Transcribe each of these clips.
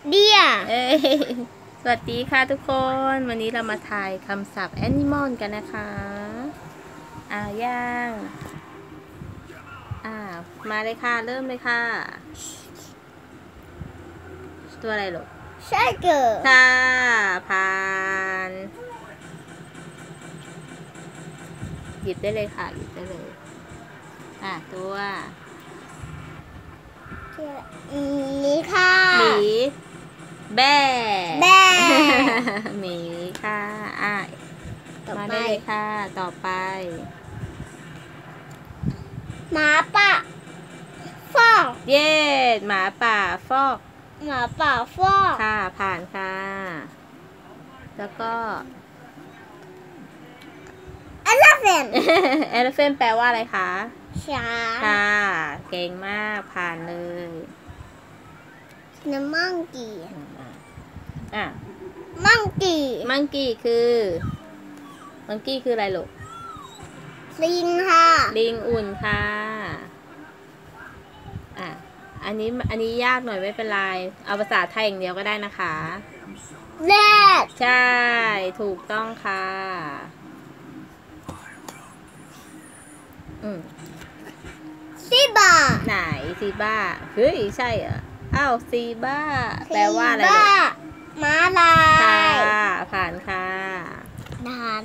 เดียสวัสดีค่ะทุกคนวันนี้เรามาทายคำศัพท์ animal กันนะคะย่างมาเลยค่ะเริ่มเลยค่ะตัวอะไรลูกใช่เกิดค่ะผ่านหยิบได้เลยค่ะหยิบได้เลยตัวนี่ค่ะหมีแบ่หมีค่ะมาได้เลยค่ะต่อไปหมาป่าฟอกเย้หมาป่าฟอกหมาป่าฟอกค่ะผ่านค่ะแล้วก็ elephant elephant แปลว่าอะไรคะช้างค่ะเก่งมากผ่านเลย monkey มังกี้คืออะไรลูกลิงค่ะลิงอุ่นค่ะอันนี้ยากหน่อยไม่เป็นไรเอาภาษาไทยอย่างเดียวก็ได้นะคะแรดใช่ถูกต้องค่ะซีบาไหนซีบ้าเฮ้ยใช่เหรอซีบ้าแปลว่าอะไรม้าลายค่ะผ่านค่ะนาน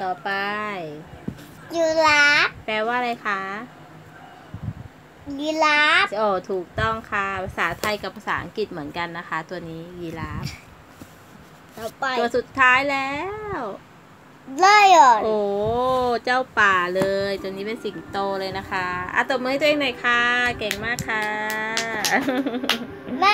ต่อไปยีราฟแปลว่าอะไรคะยีราฟถูกต้องค่ะภาษาไทยกับภาษาอังกฤษเหมือนกันนะคะตัวนี้ยีราฟต่อไปตัวสุดท้ายแล้วไลออนเจ้าป่าเลยตัวนี้เป็นสิงโตเลยนะคะตบมือให้ตัวเองหน่อยค่ะเก่งมากค่ะแม่